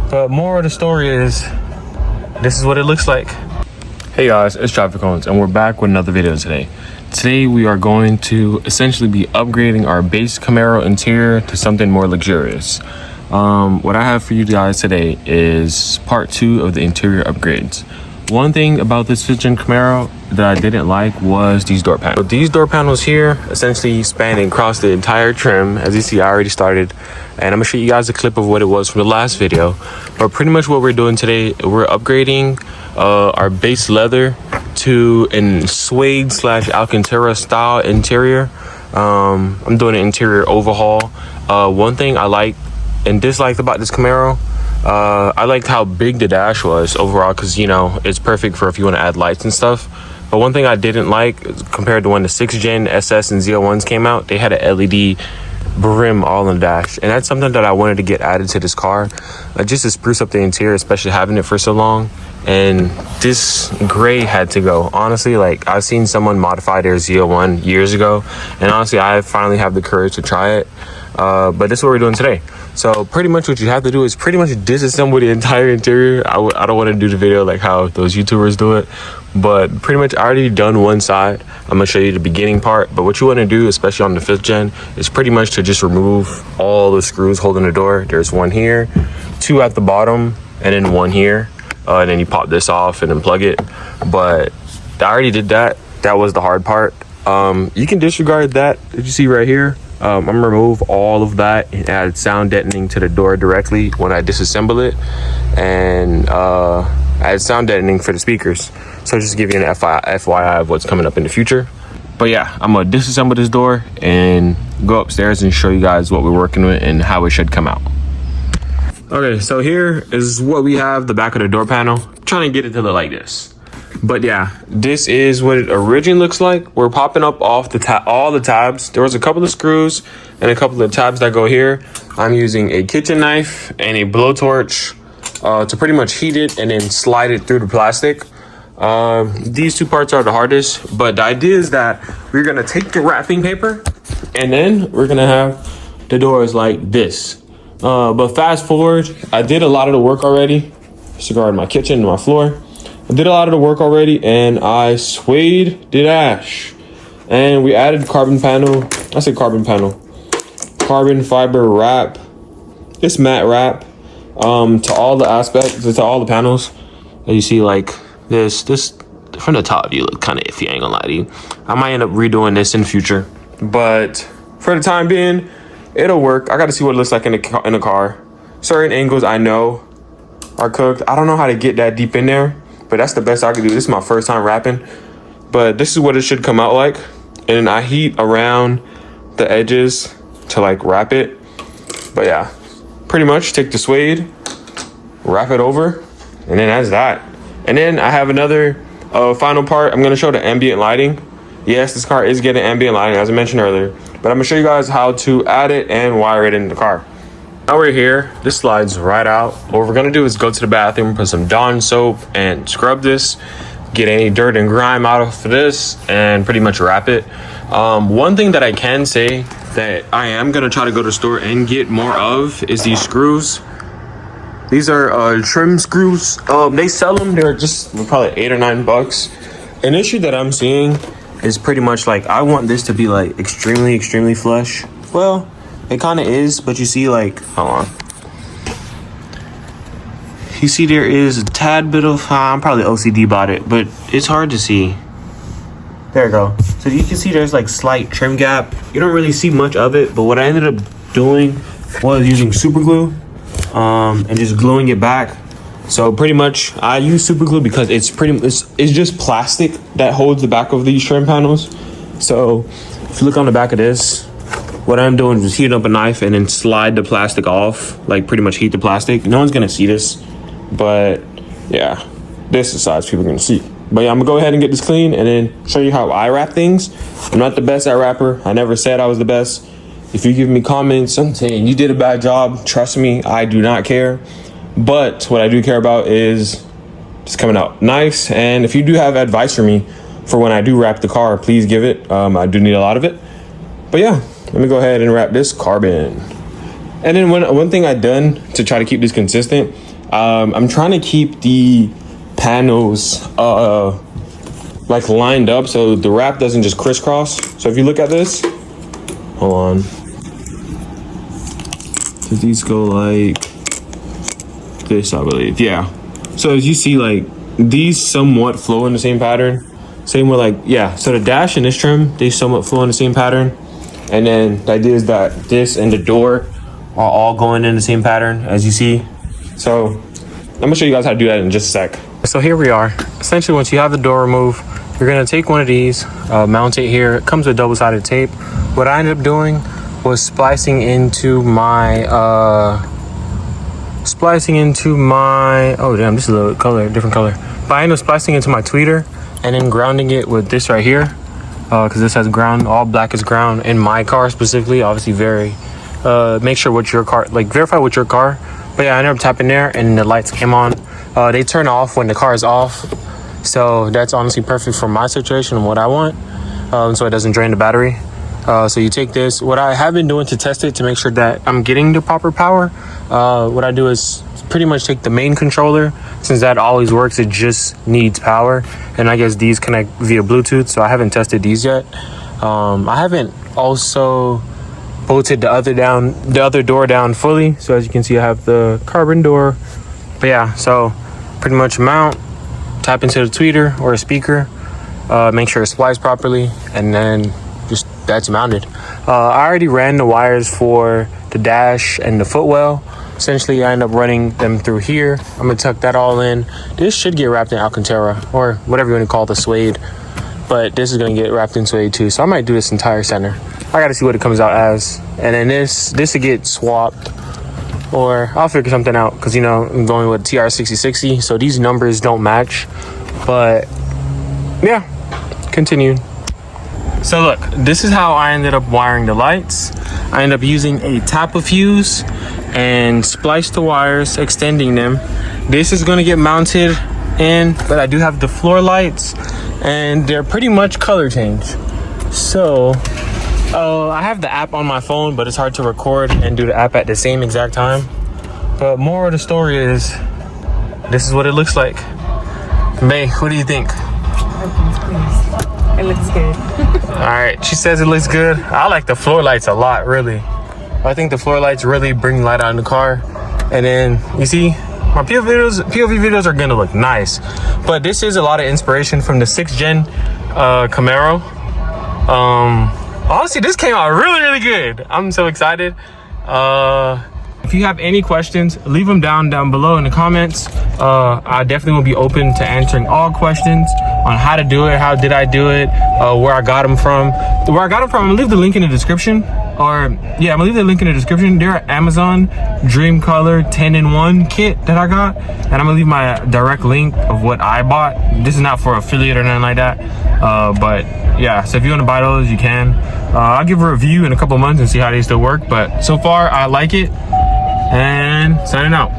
But more of the story is, this is what it looks like. Hey guys, it's Traffic Cones, and we're back with another video today. Today we are going to essentially be upgrading our base Camaro interior to something more luxurious. What I have for you guys today is part 2 of the interior upgrades. One thing about this 5th-gen Camaro that I didn't like was these door panels. So these door panels here essentially spanning across the entire trim. As you see, I already started, and I'm gonna show you guys a clip of what it was from the last video. But pretty much what we're doing today, we're upgrading our base leather to a Suede / Alcantara style interior. I'm doing an interior overhaul. One thing I like and disliked about this Camaro, I liked how big the dash was overall, because you know it's perfect for if you want to add lights and stuff. But one thing I didn't like compared to when the 6th-gen SS and Z01s came out, they had an LED brim all on the dash, and that's something that I wanted to get added to this car, just to spruce up the interior, especially having it for so long. And this gray had to go. Honestly, like, I've seen someone modify their Z01 years ago, and honestly I finally have the courage to try it. But this is what we're doing today. So pretty much what you have to do is pretty much disassemble the entire interior. I don't want to do the video like how those YouTubers do it, but pretty much I already done one side. I'm gonna show you the beginning part. But what you want to do, especially on the 5th-gen, is pretty much to just remove all the screws holding the door. There's one here, 2 at the bottom, and then 1 here. And then you pop this off and then plug it. But I already did that. That was the hard part. You can disregard that you see right here. I'm gonna remove all of that and add sound deadening to the door directly when I disassemble it, and add sound deadening for the speakers. So just to give you an FYI of what's coming up in the future. But yeah, I'm gonna disassemble this door and go upstairs and show you guys what we're working with and how it should come out. Okay, so here is what we have, the back of the door panel. I'm trying to get it to look like this. But yeah, this is what it originally looks like. We're popping up off the all the tabs. There was a couple of screws and a couple of tabs that go here. I'm using a kitchen knife and a blowtorch to pretty much heat it and then slide it through the plastic. These 2 parts are the hardest, but the idea is that we're gonna take the wrapping paper and then we're gonna have the doors like this. But fast forward, I did a lot of the work already. Disregard my kitchen and my floor. I did a lot of the work already, and I suede the dash. And we added carbon panel. I say carbon panel. Carbon fiber wrap. It's matte wrap. To all the aspects, to all the panels. As you see, like this from the top view look kind of iffy, I ain't gonna lie to you. I might end up redoing this in the future, but for the time being, it'll work. I gotta see what it looks like in the car. Certain angles I know are cooked. I don't know how to get that deep in there, but that's the best I can do. This is my first time wrapping, but this is what it should come out like. And I heat around the edges to like wrap it. But yeah, pretty much take the suede, wrap it over, and then that's that. And then I have another final part. I'm gonna show the ambient lighting. Yes, this car is getting ambient lighting, as I mentioned earlier, but I'm gonna show you guys how to add it and wire it in the car. Now we're here, this slides right out. What we're gonna do is go to the bathroom, put some Dawn soap and scrub this, get any dirt and grime out of this, and pretty much wrap it. One thing that I can say that I am gonna try to go to the store and get more of is these screws. These are trim screws. They sell them, they're just probably $8 or $9. An issue that I'm seeing is pretty much like, I want this to be like extremely flush. Well, it kind of is, but you see, like, hold on. You see there is a tad bit of, I'm probably OCD about it, but it's hard to see. There we go. So you can see there's like slight trim gap. You don't really see much of it, but what I ended up doing was using super glue and just gluing it back. So pretty much I use super glue because it's just plastic that holds the back of these trim panels. So if you look on the back of this, what I'm doing is heating up a knife and then slide the plastic off, like pretty much heat the plastic. No one's gonna see this, but yeah, this is the size people are gonna see. But yeah, I'm gonna go ahead and get this clean and then show you how I wrap things. I'm not the best at wrapper. I never said I was the best. If you give me comments, I'm saying you did a bad job. Trust me, I do not care. But what I do care about is just coming out nice. And if you do have advice for me for when I do wrap the car, please give it. I do need a lot of it. But yeah, let me go ahead and wrap this carbon. And then one thing I've done to try to keep this consistent, I'm trying to keep the panels like lined up so the wrap doesn't just crisscross. So if you look at this, hold on. So these go like this, I believe. Yeah. So as you see, like these somewhat flow in the same pattern. Same with like, yeah. So the dash and this trim, they somewhat flow in the same pattern. And then the idea is that this and the door are all going in the same pattern, as you see. So I'm gonna show you guys how to do that in just a sec. So here we are. Essentially, once you have the door removed, you're gonna take one of these, mount it here. It comes with double-sided tape. What I ended up doing was splicing into my, oh damn, this is a color, different color. But I ended up splicing into my tweeter and then grounding it with this right here. Because this has ground, all black is ground in my car specifically. Obviously make sure what your car, like verify with your car. But yeah, I ended up tapping there and the lights came on. They turn off when the car is off. So that's honestly perfect for my situation and what I want. So it doesn't drain the battery. So you take this. What I have been doing to test it to make sure that I'm getting the proper power, what I do is pretty much take the main controller. Since that always works, it just needs power. And I guess these connect via Bluetooth, so I haven't tested these yet. I haven't also bolted the other door down fully. So as you can see, I have the carbon door. But yeah, so pretty much mount, tap into the tweeter or a speaker, make sure it's spliced properly, and then just that's mounted. I already ran the wires for the dash and the footwell. Essentially, I end up running them through here. I'm gonna tuck that all in. This should get wrapped in Alcantara or whatever you want to call the suede, but this is gonna get wrapped in suede too. So I might do this entire center. I gotta see what it comes out as, and then this will get swapped, or I'll figure something out because you know I'm going with TR6060, so these numbers don't match. But yeah, continue. So look, this is how I ended up wiring the lights. I ended up using a tapper fuse and splice the wires, extending them. This is gonna get mounted in, but I do have the floor lights and they're pretty much color change. So I have the app on my phone, but it's hard to record and do the app at the same exact time. But more of the story is, this is what it looks like. May, what do you think? It looks good. All right, she says it looks good. I like the floor lights a lot, really. I think the floor lights really bring light on the car. And then you see, my POV videos are gonna look nice. But this is a lot of inspiration from the 6th gen Camaro. Honestly, this came out really, really good. I'm so excited. If you have any questions, leave them down below in the comments. I definitely will be open to answering all questions on how to do it, how did I do it, where I got them from. I'm gonna leave the link in the description. I'm gonna leave the link in the description. They're an Amazon Dream Color 10-in-1 kit that I got, and I'm gonna leave my direct link of what I bought. This is not for affiliate or nothing like that, but yeah, so if you want to buy those, you can. I'll give a review in a couple months and see how they still work, but so far I like it. And signing out.